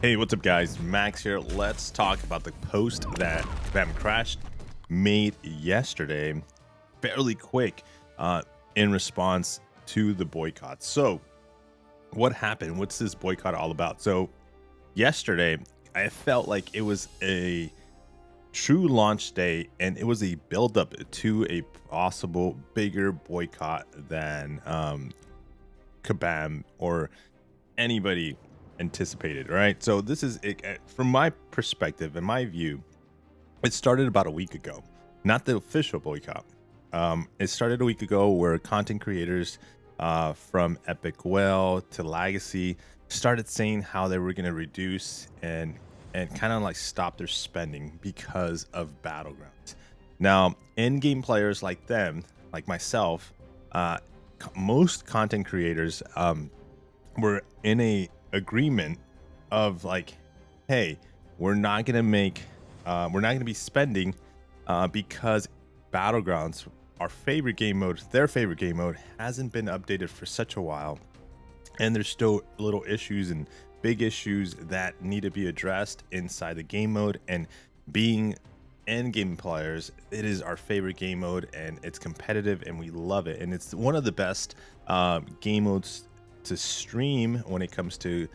Hey, what's up, guys? Max here. Let's talk about the post that Kabam Crashed made yesterday, fairly quick, in response to the boycott. So, what happened? What's this boycott all about? So, yesterday, I felt like it was a true launch day, and it was a build-up to a possible bigger boycott than Kabam or anybody anticipated, right? So this is it, from my perspective and my view, it started about a week ago, not the official boycott. It started a week ago where content creators from Epic Well to Legacy started saying how they were going to reduce and kind of like stop their spending because of Battlegrounds. Now, in-game players like them, like myself, most content creators were in a agreement of like, hey, we're not gonna be spending because Battlegrounds, our favorite game mode, their favorite game mode, hasn't been updated for such a while, and there's still little issues and big issues that need to be addressed inside the game mode. And being end game players, it is our favorite game mode, and it's competitive and we love it, and it's one of the best game modes to stream when it comes to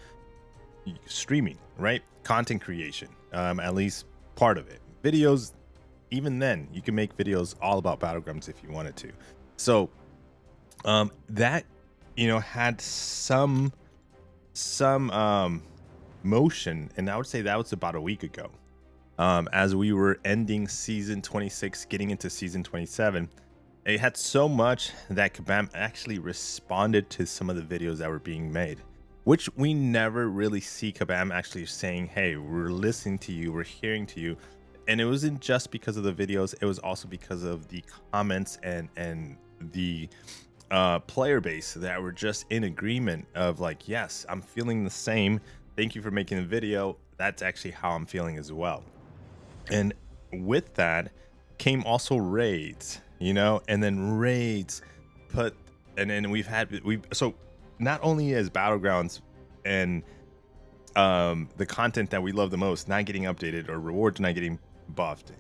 streaming, right? Content creation, at least part of it. Videos, even then, you can make videos all about Battlegrounds if you wanted to. So that had some motion, and I would say that was about a week ago. As we were ending season 26, getting into season 27, it had so much that Kabam actually responded to some of the videos that were being made, which we never really see Kabam actually saying, hey, we're listening to you, we're hearing to you. And it wasn't just because of the videos, it was also because of the comments and the player base that were just in agreement of like, yes, I'm feeling the same. Thank you for making the video. That's actually how I'm feeling as well. And with that came also raids, and then raids put, and then we've so not only as Battlegrounds and the content that we love the most not getting updated or rewards not getting buffed,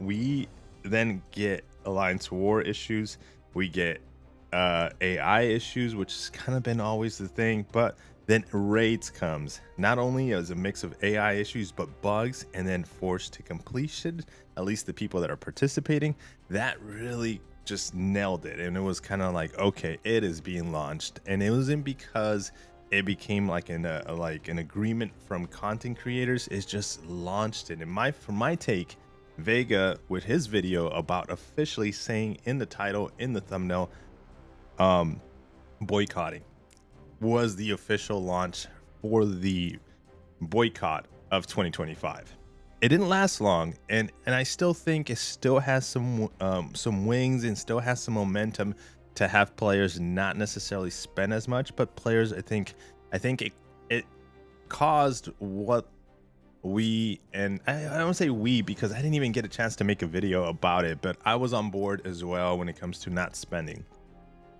we then get Alliance War issues, we get AI issues, which has kind of been always the thing, but then raids comes not only as a mix of AI issues but bugs, and then forced to completion. At least the people that are participating, that really just nailed it. And it was kind of like, okay, it is being launched, and it wasn't because it became like an agreement from content creators. It's just launched it. And from my take, Vega with his video about officially saying in the title, in the thumbnail, boycotting was the official launch for the boycott of 2025. It didn't last long, and I still think it still has some wings and still has some momentum to have players not necessarily spend as much, but players, I think it caused what we, and I don't say we because I didn't even get a chance to make a video about it, but I was on board as well when it comes to not spending.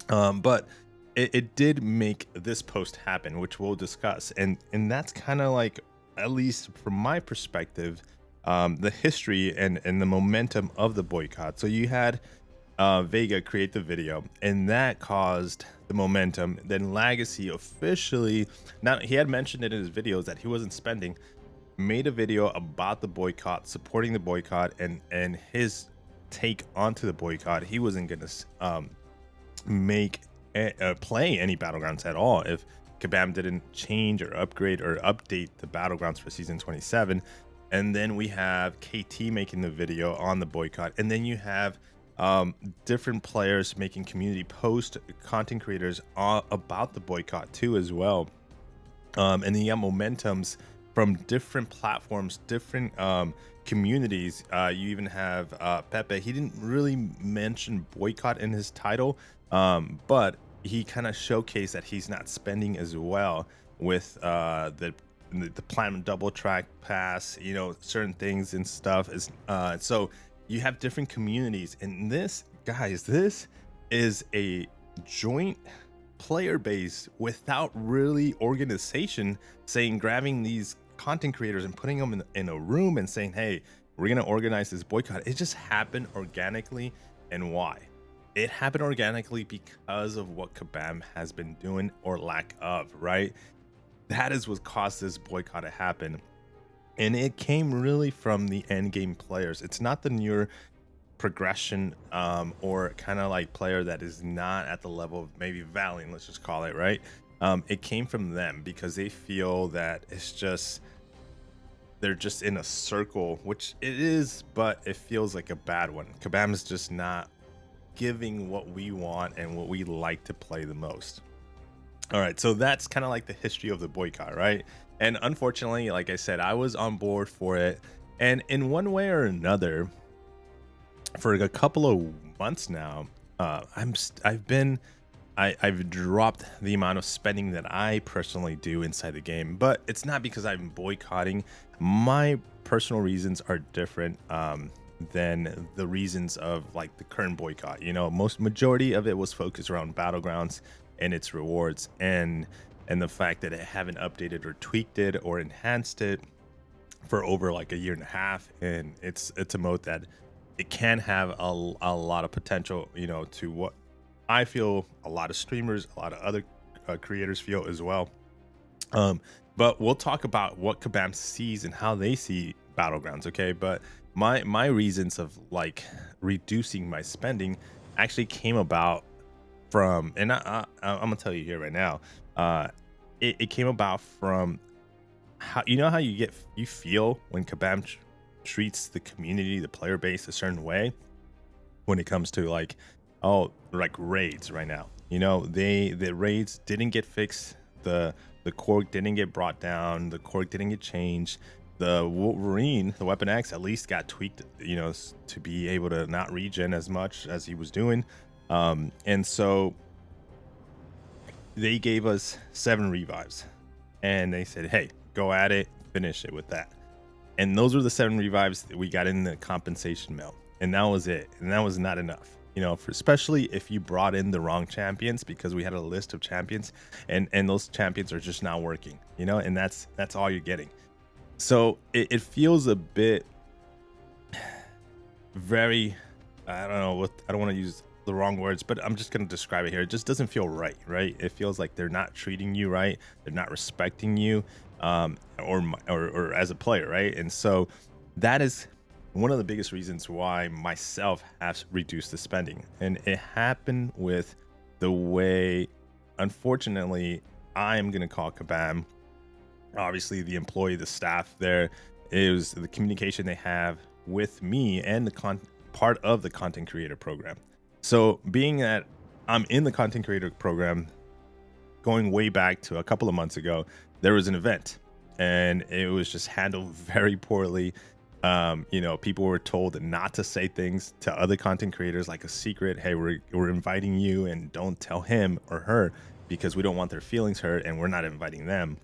But it did make this post happen, which we'll discuss, and that's kind of like, at least from my perspective, the history and the momentum of the boycott. So you had Vega create the video, and that caused the momentum. Then Legacy officially, now he had mentioned it in his videos that he wasn't spending, made a video about the boycott, supporting the boycott, and his take onto the boycott. He wasn't gonna play any Battlegrounds at all if Kabam didn't change or upgrade or update the Battlegrounds for season 27. And then we have KT making the video on the boycott, and then you have different players making community post, content creators about the boycott too as well. And then you have momentums from different platforms, different communities. You even have Pepe. He didn't really mention boycott in his title, but he kind of showcased that he's not spending as well with the platinum double track pass, certain things and stuff. Is so you have different communities, and this, guys, this is a joint player base without really organization saying, grabbing these content creators and putting them in a room and saying, hey, we're going to organize this boycott. It just happened organically. And why? It happened organically because of what Kabam has been doing, or lack of, right? That is what caused this boycott to happen. And it came really from the Endgame players. It's not the newer progression, or kind of like player that is not at the level of maybe Valiant, let's just call it, right? It came from them because they feel that it's just, they're just in a circle, which it is, but it feels like a bad one. Kabam is just not giving what we want and what we like to play the most. All right, so that's kind of like the history of the boycott, right? And unfortunately, like I said, I was on board for it, and in one way or another, for a couple of months now, I've dropped the amount of spending that I personally do inside the game. But it's not because I'm boycotting. My personal reasons are different than the reasons of like the current boycott. You know, majority of it was focused around Battlegrounds and its rewards, and the fact that it haven't updated or tweaked it or enhanced it for over like a year and a half. And it's a mode that it can have a lot of potential, you know, to what I feel a lot of streamers, a lot of other creators feel as well. But we'll talk about what Kabam sees and how they see Battlegrounds, okay? But my reasons of like reducing my spending actually came about from, and I'm gonna tell you here right now, it came about from how, you know how you feel when Kabam treats the community, the player base, a certain way when it comes to like, oh, like raids right now. You know, the raids didn't get fixed. The cork didn't get brought down. The cork didn't get changed. The Wolverine, the Weapon X, at least got tweaked, you know, to be able to not regen as much as he was doing. And so they gave us 7 revives, and they said, hey, go at it, finish it with that. And those were the 7 revives that we got in the compensation mail, and that was it. And that was not enough, you know, especially if you brought in the wrong champions, because we had a list of champions, and those champions are just not working, you know, and that's all you're getting. So it feels a bit very, I don't know what, I don't want to use the wrong words, but I'm just going to describe it here. It just doesn't feel right? It feels like they're not treating you right. They're not respecting you, or as a player, right? And so that is one of the biggest reasons why myself have reduced the spending. And it happened with the way, unfortunately, I am going to call Kabam, obviously the employee, the staff there, is the communication they have with me and the part of the content creator program. So being that I'm in the content creator program, going way back to a couple of months ago, there was an event and it was just handled very poorly. You know, people were told not to say things to other content creators like a secret. Hey, we're inviting you, and don't tell him or her because we don't want their feelings hurt, and we're not inviting them.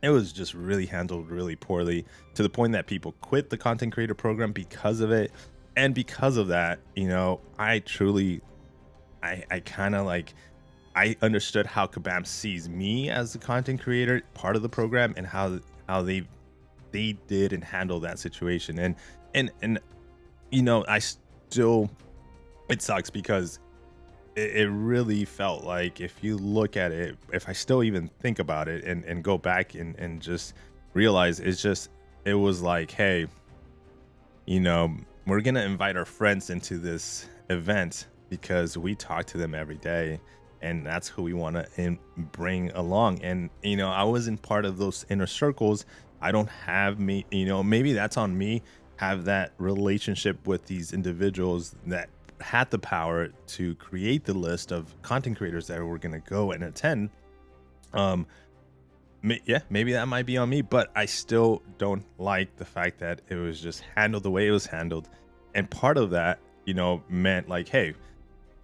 It was just really handled really poorly, to the point that people quit the content creator program because of it. And because of that, you know, I kind of like, I understood how Kabam sees me as the content creator, part of the program, and how they did and handled that situation. And you know, I still, it sucks because it really felt like, if you look at it, if I still even think about it and go back and just realize, it was like, hey, you know, we're gonna invite our friends into this event because we talk to them every day, and that's who we want to bring along. And you know, I wasn't part of those inner circles. I don't have me, you know, maybe that's on me, have that relationship with these individuals that had the power to create the list of content creators that were going to go and attend. Yeah, maybe that might be on me, but I still don't like the fact that it was just handled the way it was handled. And part of that, you know, meant like, hey,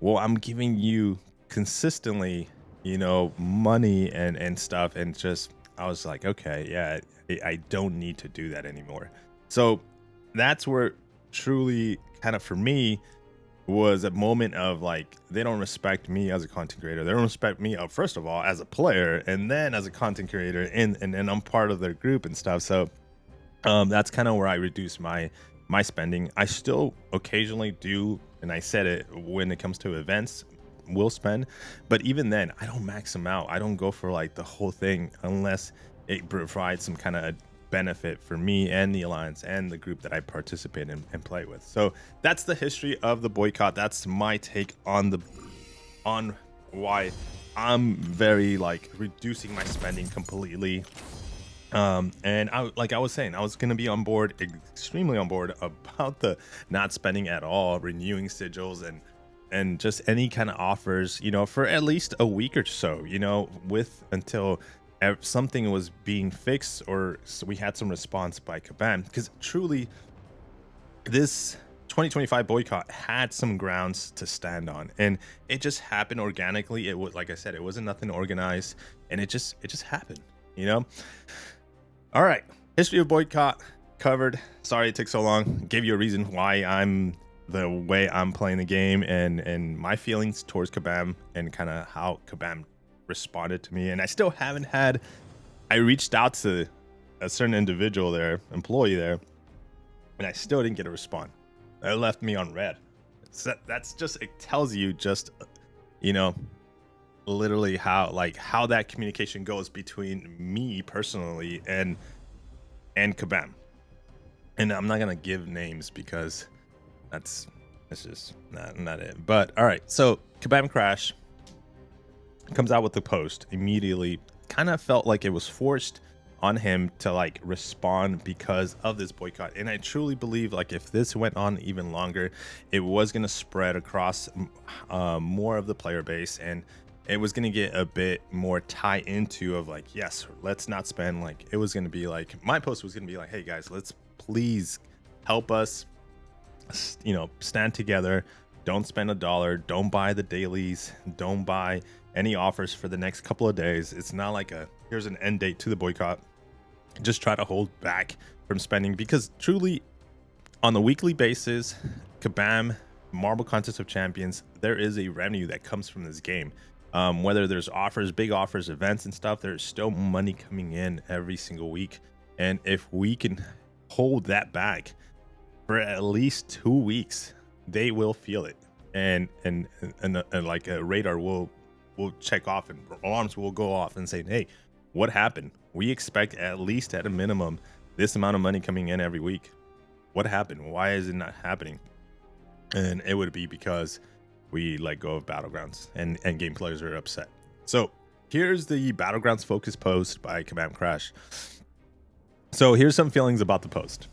well, I'm giving you consistently, you know, money and stuff. And just, I was like, okay, yeah, I don't need to do that anymore. So that's where truly kind of, for me, was a moment of like, they don't respect me as a content creator. They don't respect me, first of all, as a player, and then as a content creator, and I'm part of their group and stuff. So that's kind of where I reduce my spending. I still occasionally do, and I said it, when it comes to events, will spend, but even then I don't max them out. I don't go for like the whole thing unless it provides some kind of benefit for me and the alliance and the group that I participate in and play with. So that's the history of the boycott. That's my take on why I'm very like reducing my spending completely. And I was saying, I was going to be on board, extremely on board about the not spending at all, renewing sigils, and just any kind of offers, for at least a week or so, with until something was being fixed, or so we had some response by Kabam, because truly this 2025 boycott had some grounds to stand on, and it just happened organically. It was, like I said, it wasn't nothing organized, and it just happened. All right, history of boycott covered. Sorry it took so long. Gave you a reason why I'm the way I'm playing the game, and my feelings towards Kabam, and kind of how Kabam responded to me. And I still haven't had, I reached out to a certain individual there, employee there, and I still didn't get a response. That left me on red. So that's just, it tells you just, literally how that communication goes between me personally and Kabam. And I'm not gonna give names because that's just not it. But all right, so Kabam Crash comes out with the post immediately. Kind of felt like it was forced on him to like respond because of this boycott, and I truly believe like if this went on even longer, it was going to spread across more of the player base, and it was going to get a bit more tie into of like, yes, let's not spend. Like, it was going to be like, my post was going to be like, hey guys, let's please help us, stand together. Don't spend $1. Don't buy the dailies. Don't buy any offers for the next couple of days. It's not like here's an end date to the boycott. Just try to hold back from spending, because truly on a weekly basis, Kabam, Marble Contest of Champions, there is a revenue that comes from this game. Whether there's offers, big offers, events and stuff, there's still money coming in every single week. And if we can hold that back for at least 2 weeks, they will feel it. And like a radar will check off, and alarms will go off and say, hey, what happened? We expect at least at a minimum this amount of money coming in every week. What happened? Why is it not happening? And it would be because we let go of Battlegrounds, and Endgame players are upset. So here's the Battlegrounds focus post by Kabam Crash. So here's some feelings about the post.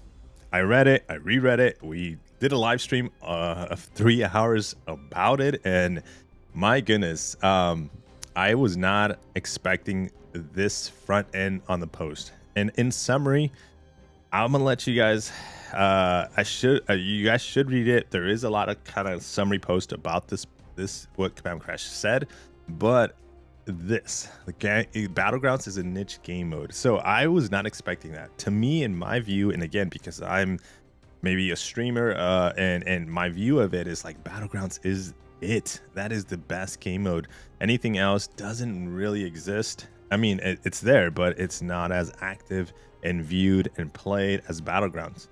I read it, I reread it. We did a live stream of 3 hours about it, and my goodness, I was not expecting this front end on the post. And in summary, I'm gonna let you guys, you guys should read it. There is a lot of kind of summary post about this what Kabam Crash said, but Battlegrounds is a niche game mode, so I was not expecting that. To me, in my view, and again, because I'm maybe a streamer, and my view of it is like, Battlegrounds is it. That is the best game mode. Anything else doesn't really exist. I mean, it's there, but it's not as active and viewed and played as Battlegrounds.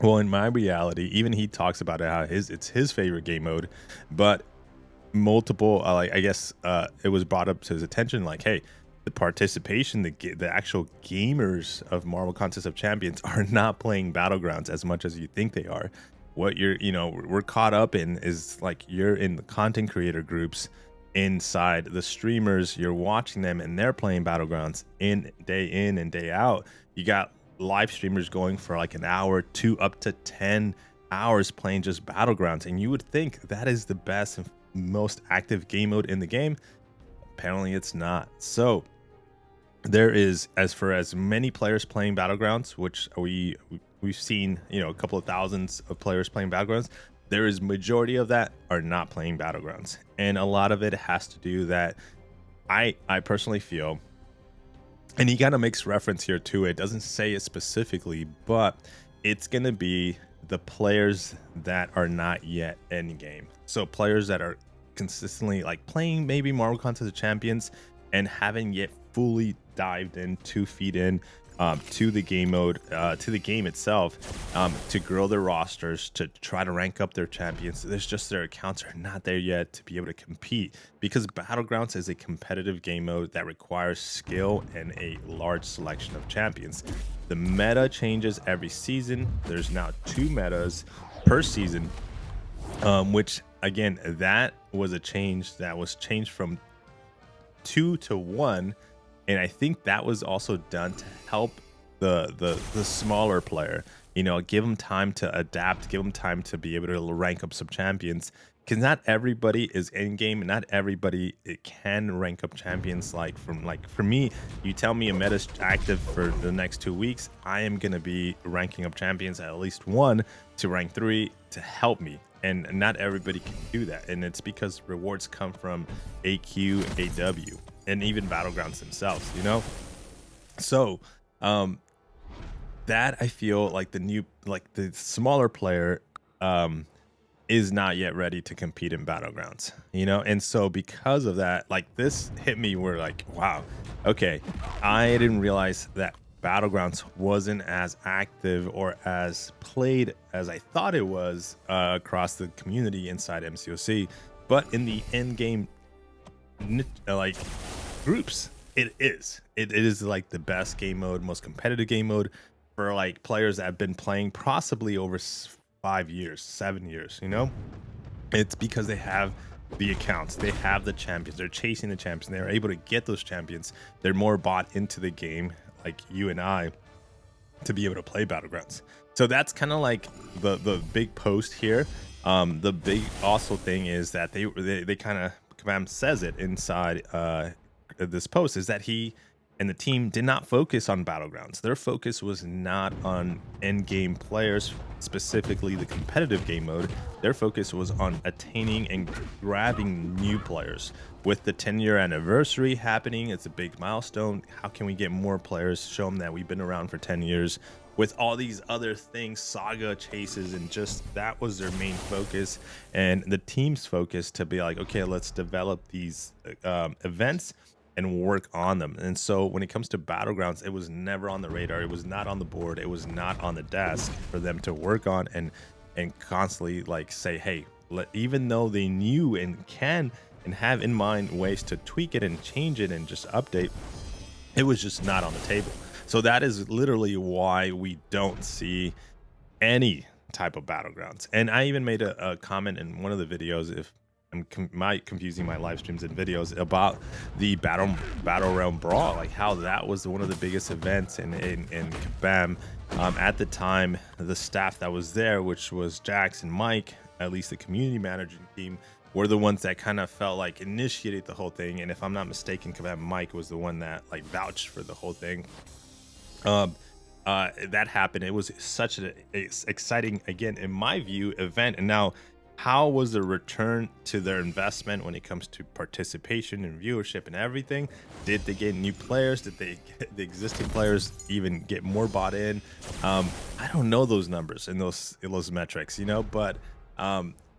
Well, in my reality, even he talks about it, how it's his favorite game mode, but multiple, I guess it was brought up to his attention, like, hey, the participation, the actual gamers of Marvel Contest of Champions are not playing Battlegrounds as much as you think they are. What we're caught up in is like, you're in the content creator groups inside the streamers, you're watching them and they're playing Battlegrounds in and day out. You got live streamers going for like an hour, 2 up to 10 hours playing just Battlegrounds, and you would think that is the best and most active game mode in the game. Apparently it's not. So there is, as for as many players playing Battlegrounds, which we've seen, a couple of thousands of players playing Battlegrounds, there is majority of that are not playing Battlegrounds. And a lot of it has to do that I personally feel, and he kind of makes reference here to it, doesn't say it specifically, but it's going to be the players that are not yet Endgame. So players that are consistently like playing maybe Marvel Contest of Champions and haven't yet fully dived in 2 feet in to the game mode, to the game itself, to grow their rosters, to try to rank up their champions. There's just their accounts are not there yet to be able to compete, because Battlegrounds is a competitive game mode that requires skill and a large selection of champions. The meta changes every season. There's now 2 metas per season, which again, that was a change that was changed from 2 to 1, and I think that was also done to help the smaller player, you know, give them time to adapt, give them time to be able to rank up some champions, because not everybody is in game, not everybody can rank up champions. Like for me, you tell me a meta's active for the next 2 weeks, I am going to be ranking up champions at least 1 to rank 3 to help me. And not everybody can do that, and it's because rewards come from AQ, AW, and even Battlegrounds themselves, you know. So that I feel like the smaller player is not yet ready to compete in Battlegrounds, you know. And so because of that, like, this hit me where like, wow, okay, I didn't realize that Battlegrounds wasn't as active or as played as I thought it was across the community inside MCOC. But in the end game, like, groups, it is like the best game mode, most competitive game mode for like players that have been playing possibly over 5 years, 7 years, you know. It's because they have the accounts, they have the champions, they're chasing the champions, they're able to get those champions, they're more bought into the game, like you and I, to be able to play Battlegrounds. So that's kind of like the big post here. The big also thing is that they kind of, Kabam says it inside this post, is that he and the team did not focus on Battlegrounds. Their focus was not on end game players, specifically the competitive game mode. Their focus was on attaining and grabbing new players. With the 10-year anniversary happening, it's a big milestone. How can we get more players, show them that we've been around for 10 years? With all these other things, saga chases, and just that was their main focus, and the team's focus to be like, okay, let's develop these events and work on them. And so when it comes to Battlegrounds, it was never on the radar, it was not on the board, it was not on the desk for them to work on and constantly like say, hey, even though they knew and can and have in mind ways to tweak it and change it and just update, it was just not on the table. So that is literally why we don't see any type of Battlegrounds. And I even made a comment in one of the videos, if I'm confusing my live streams and videos, about the battle realm brawl, like how that was one of the biggest events in Kabam. At the time, the staff that was there, which was Jax and Mike, at least the community managing team, were the ones that kind of felt like initiated the whole thing. And if I'm not mistaken, Kabam Mike was the one that like vouched for the whole thing. That happened. It was such an exciting, again, in my view, event. And now, how was the return to their investment when it comes to participation and viewership and everything? Did they get new players? Did they get the existing players even get more bought in? I don't know those numbers and those metrics, you know, but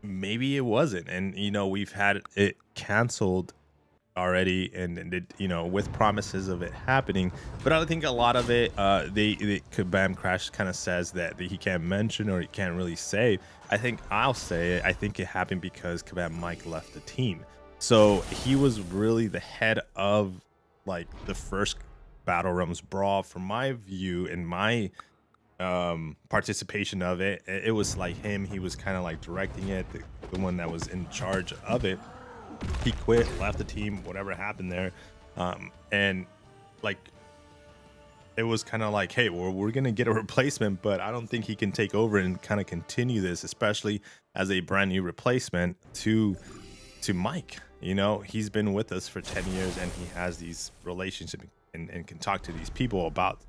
maybe it wasn't. And, you know, we've had it canceled already, and it, you know, with promises of it happening, but I think a lot of it, the Kabam Crash kind of says that he can't mention or he can't really say. I think I'll say it. I think it happened because Kabam Mike left the team, so he was really the head of like the first Battle Realms brawl. From my view and my participation of it, it was like him. He was kind of like directing it, the one that was in charge of it. He quit, left the team, whatever happened there, and like it was kind of like, hey, we're gonna get a replacement, but I don't think he can take over and kind of continue this, especially as a brand new replacement to Mike. You know, he's been with us for 10 years and he has these relationships and can talk to these people about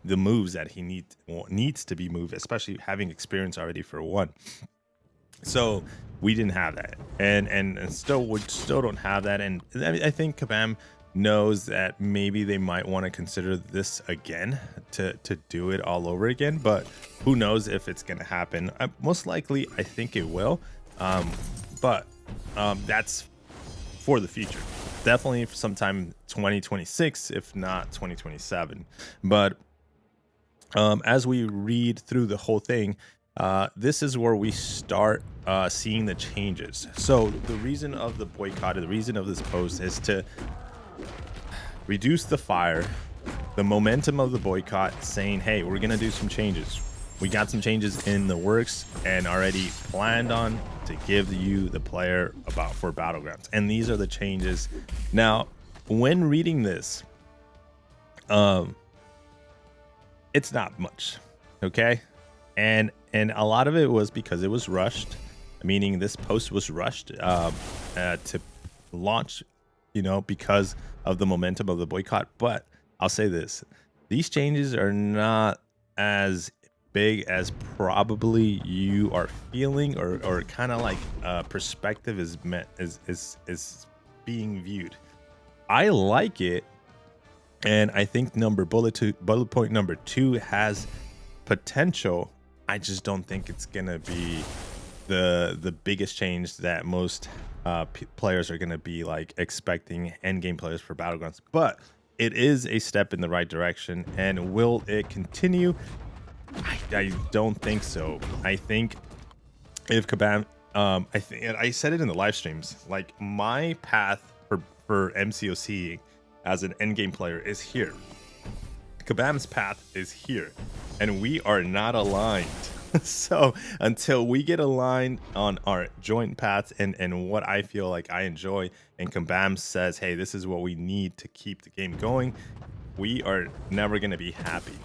the moves that he needs to be moved, especially having experience already for one. So we didn't have that, and we still don't have that. And I think Kabam knows that maybe they might want to consider this again to do it all over again, but who knows if it's going to happen. Most likely I think it will, but that's for the future, definitely sometime 2026 if not 2027. But as we read through the whole thing, this is where we start seeing the changes. So the reason of the boycott, the reason of this post is to reduce the fire, the momentum of the boycott, saying, hey, we're going to do some changes. We got some changes in the works and already planned on to give you, the player, about for Battlegrounds. And these are the changes. Now, when reading this, it's not much, okay? And a lot of it was because it was rushed, meaning this post was rushed to launch, because of the momentum of the boycott. But I'll say this, these changes are not as big as probably you are feeling, or kind of like perspective is being viewed. I like it, and I think bullet point number 2 has potential. I just don't think it's gonna be the biggest change that most players are gonna be like expecting, endgame players for Battlegrounds. But it is a step in the right direction, and will it continue? I don't think so. I think if Kabam, I think, and I said it in the live streams, like my path for MCOC as an endgame player is here. Kabam's path is here, and we are not aligned. So until we get aligned on our joint paths and what I feel like I enjoy, and Kabam says, hey, this is what we need to keep the game going, we are never going to be happy.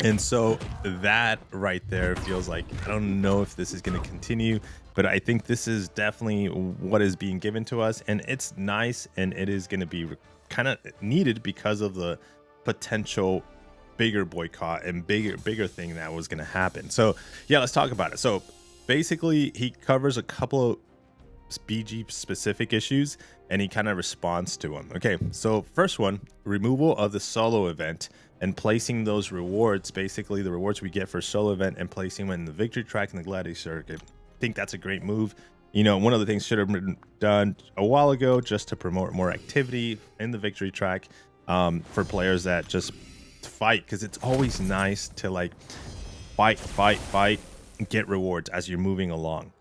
And so that right there feels like, I don't know if this is going to continue, but I think this is definitely what is being given to us, and it's nice, and it is going to be kind of needed because of the potential bigger boycott and bigger thing that was going to happen. So yeah, let's talk about it. So basically he covers a couple of BG specific issues, and he kind of responds to them. Okay, so first one, removal of the solo event and placing those rewards, basically the rewards we get for solo event, and placing them in the victory track and the gladiator circuit. I think that's a great move. One of the things should have been done a while ago, just to promote more activity in the victory track for players that just fight, because it's always nice to like fight, get rewards as you're moving along,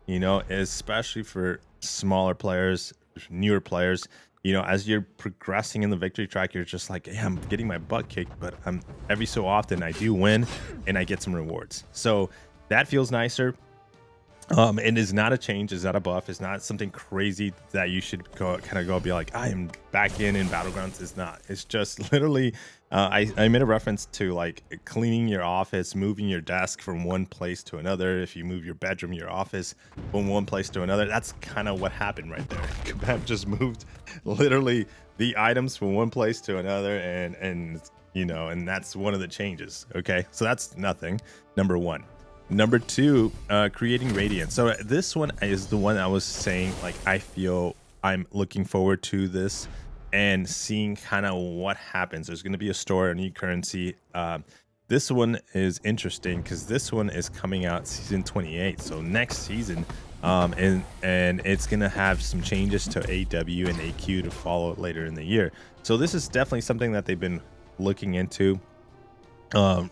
especially for smaller players, newer players. As you're progressing in the victory track, you're just like, hey, I'm getting my butt kicked, but every so often I do win and I get some rewards. So that feels nicer. It is not a change, it's not a buff, it's not something crazy that you should go be like, I am back in Battlegrounds. It's not. It's just literally I made a reference to like cleaning your office, moving your desk from one place to another. If you move your bedroom, your office from one place to another, that's kind of what happened right there. Kabam just moved literally the items from one place to another, and that's one of the changes. Okay, so that's nothing. Number 1. Number 2, creating radiance. So this one is the one I was saying, like, I feel I'm looking forward to this and seeing kind of what happens. There's going to be a store, a new currency. This one is interesting because this one is coming out season 28, so next season, and it's going to have some changes to AW and AQ to follow later in the year. So this is definitely something that they've been looking into, and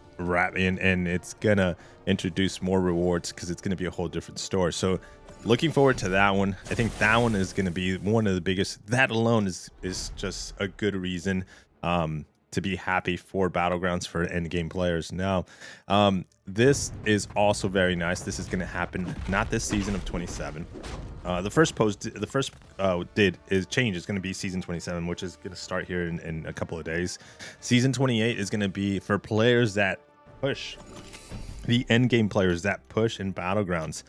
it's gonna introduce more rewards because it's gonna be a whole different store. So looking forward to that one. I think that one is gonna be one of the biggest. That alone is just a good reason to be happy for Battlegrounds for endgame players. Now, this is also very nice. This is gonna happen not this season of 27. The first change is going to be season 27, which is going to start here in a couple of days. Season 28 is going to be for players that push, the end game players that push in Battlegrounds.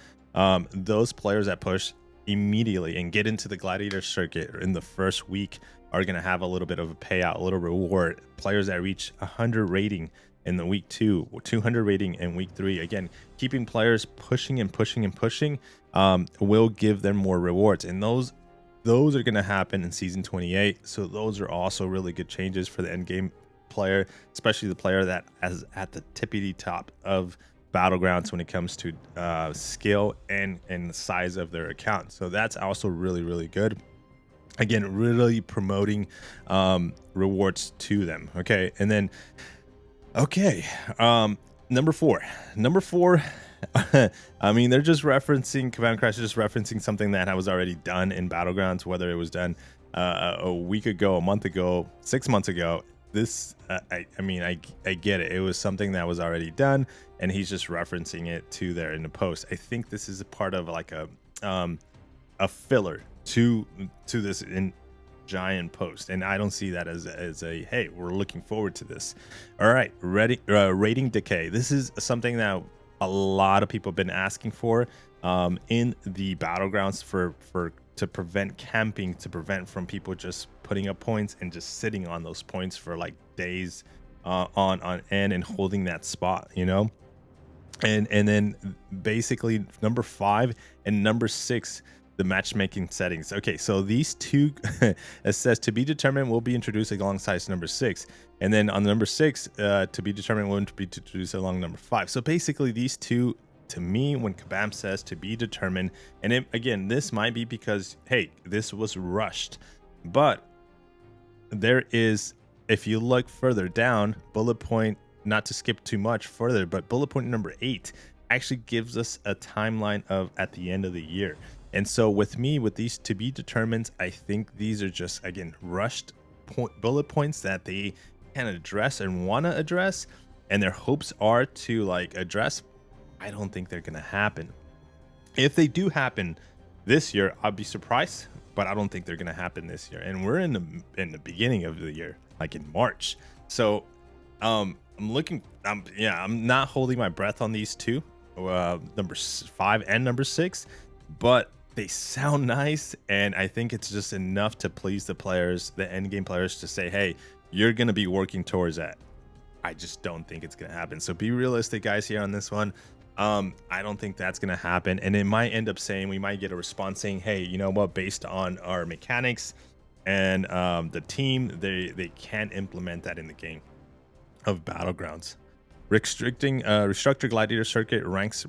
Those players that push immediately and get into the gladiator circuit in the first week are going to have a little bit of a payout, a little reward. Players that reach 100 rating in the week 2, 200 rating in week 3, again, keeping players pushing and pushing and pushing, will give them more rewards. And those those are going to happen in season 28. So those are also really good changes for the Endgame player, especially the player that is at the tippity top of Battlegrounds when it comes to skill and the size of their account. So that's also really good. Again, really promoting rewards to them. Okay, and then okay, number four. I mean, they're just referencing Kabam Crash, just referencing something that was already done in Battlegrounds, whether it was done a week ago, a month ago, 6 months ago. This, I mean, I get it. It was something that was already done, and he's just referencing it to there in the post. I think this is a part of like a filler to this in giant post, and I don't see that as a hey, we're looking forward to this. All right, ready. Rating decay. This is something that a lot of people have been asking for in the Battlegrounds to prevent camping, to prevent from people just putting up points and just sitting on those points for like days on end and holding that spot, you know. And then basically number 5 and number 6, the matchmaking settings. Okay, so these two, it says to be determined will be introduced alongside number 6, and then on number 6, to be determined will be introduced along number 5. So basically these two, to me, when Kabam says to be determined, and again, this might be because hey, this was rushed, but there is, if you look further down, bullet point, not to skip too much further, but bullet point number 8 actually gives us a timeline of at the end of the year. And so with me, with these to be determined, I think these are just, again, rushed bullet points that they can address and want to address, and their hopes are to like address. I don't think they're going to happen. If they do happen this year, I'll be surprised, but I don't think they're going to happen this year. And we're in the beginning of the year, like in March. So I'm not holding my breath on these two, number 5 and number 6, but they sound nice, and I think it's just enough to please the players, the endgame players, to say, hey, you're going to be working towards that. I just don't think it's going to happen. So be realistic, guys, here on this one. I don't think that's going to happen, and it might end up saying, we might get a response saying, hey, you know what, based on our mechanics and the team, they can't implement that in the game of Battlegrounds. Restructure gladiator circuit ranks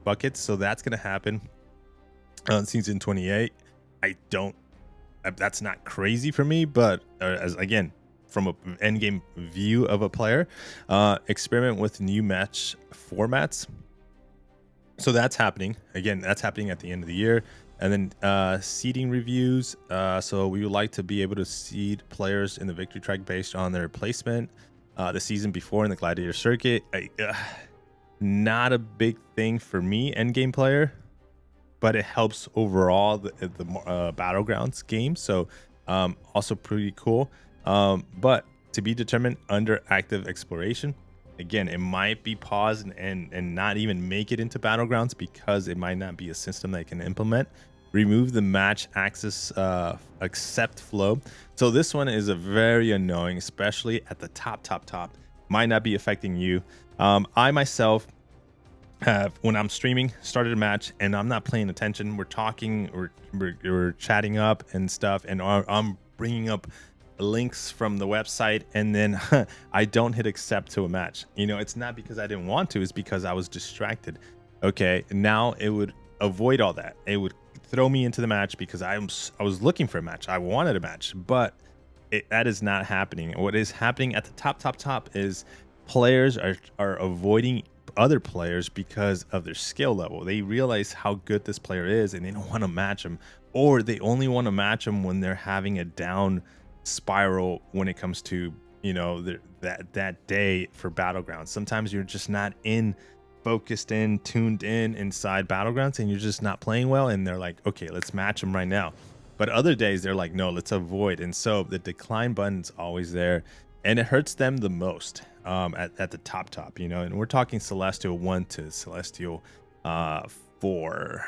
buckets, so that's going to happen on season 28. That's not crazy for me, but as again, from an endgame view of a player, experiment with new match formats. So that's happening. Again, that's happening at the end of the year. And then seeding reviews. So we would like to be able to seed players in the victory track based on their placement the season before in the gladiator circuit. Not a big thing for me, endgame player, but it helps overall the Battlegrounds game. So also pretty cool. But to be determined under active exploration. Again, it might be paused and not even make it into Battlegrounds because it might not be a system that can implement. Remove the match access accept flow. So this one is a very annoying, especially at the top. Might not be affecting you. I myself have, when I'm streaming, started a match and I'm not paying attention. We're talking, we're chatting up and stuff, and I'm bringing up links from the website, and then I don't hit accept to a match. You know, it's not because I didn't want to, it's because I was distracted. Okay, now it would avoid all that. It would throw me into the match because I was looking for a match. I wanted a match, but that is not happening. What is happening at the top is players are avoiding other players because of their skill level. They realize how good this player is and they don't want to match him, or they only want to match him when they're having a down spiral when it comes to, you know, that day for Battlegrounds. Sometimes you're just not focused in, tuned in inside Battlegrounds, and you're just not playing well, and they're like, okay, let's match them right now. But other days they're like, no, let's avoid. And so the decline button's always there, and it hurts them the most at the top, you know. And we're talking Celestial 1 to Celestial 4, 5.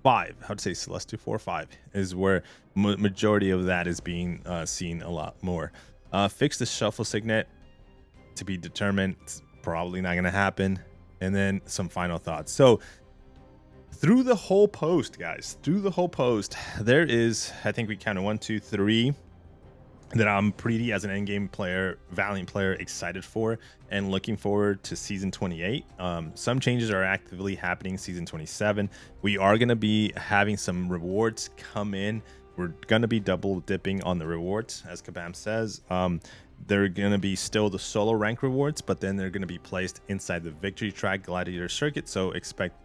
I would say Celestial 4, 5 is where majority of that is being seen a lot more. Fix the shuffle signet, to be determined. It's probably not going to happen. And then some final thoughts. So through the whole post, guys, through the whole post, there is, I think we counted 1, 2, 3 that I'm pretty, as an endgame player, Valiant player, excited for and looking forward to season 28. Some changes are actively happening season 27. We are going to be having some rewards come in. We're going to be double dipping on the rewards, as Kabam says. They're going to be still the solo rank rewards, but then they're going to be placed inside the victory track gladiator circuit. So expect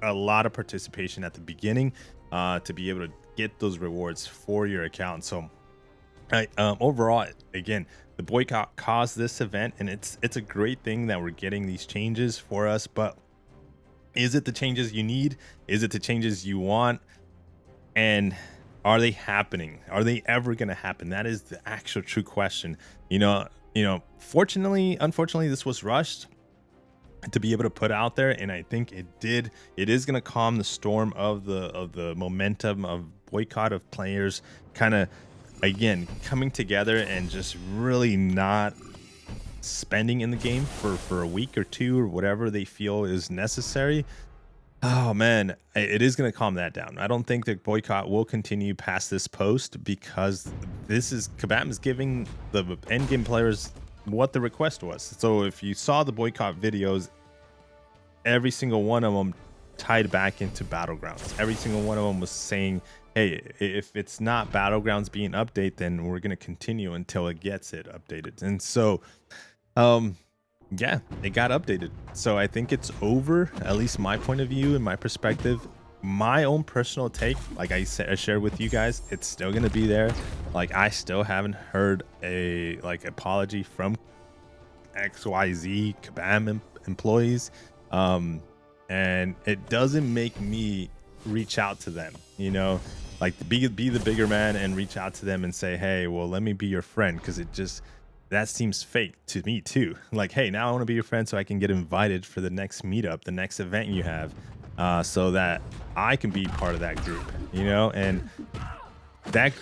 a lot of participation at the beginning to be able to get those rewards for your account. So overall, again, the boycott caused this event, and it's a great thing that we're getting these changes for us. But is it the changes you need? Is it the changes you want? And are they happening? Are they ever going to happen? That is the actual true question. Unfortunately, this was rushed to be able to put out there, and I think it is going to calm the storm of the momentum of boycott, of players kind of again coming together and just really not spending in the game for a week or two or whatever they feel is necessary. Oh man, it is going to calm that down. I don't think the boycott will continue past this post, because this is Kabam is giving the endgame players what the request was. So if you saw the boycott videos, every single one of them tied back into Battlegrounds. Every single one of them was saying, hey, if it's not Battlegrounds being updated, then we're going to continue until it gets it updated. And so yeah, it got updated. So I think it's over, at least my point of view and my perspective. My own personal take, like I said, I shared with you guys, it's still going to be there. Like, I still haven't heard a apology from XYZ Kabam employees, and it doesn't make me reach out to them, like be the bigger man and reach out to them and say, hey, well, let me be your friend, because that seems fake to me too. Like, hey, now I want to be your friend so I can get invited for the next meetup, the next event you have, so that I can be part of that group, and that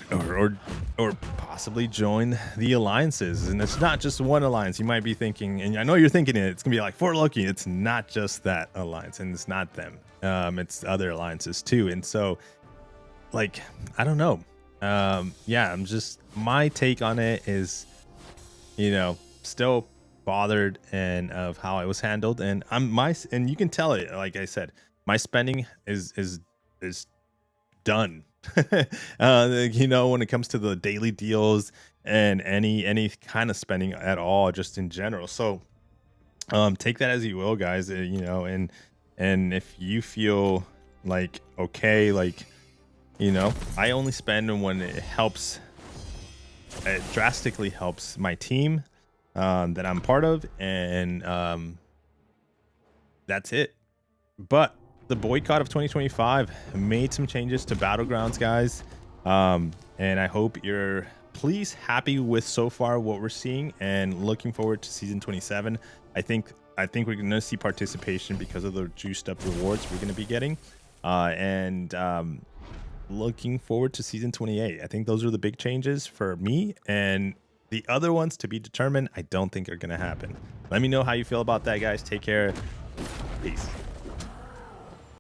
or possibly join the alliances. And it's not just one alliance. You might be thinking, and I know you're thinking it's gonna be like Fort Loki. It's not just that alliance, and it's not them. It's other alliances too. And so, like, I don't know. Yeah, my take on it is, still bothered and of how it was handled, and and you can tell it. Like I said, my spending is done. When it comes to the daily deals and any kind of spending at all, just in general. So take that as you will, guys. And if you feel like, okay, like, I only spend when it helps. It drastically helps my team that I'm part of, and that's it. But the boycott of 2025 made some changes to Battlegrounds, guys, and I hope you're please happy with so far what we're seeing, and looking forward to season 27. I think we're going to see participation because of the juiced up rewards we're going to be getting, and looking forward to season 28. I think those are the big changes for me, and the other ones to be determined, I don't think are going to happen. Let me know how you feel about that, guys. Take care. Peace.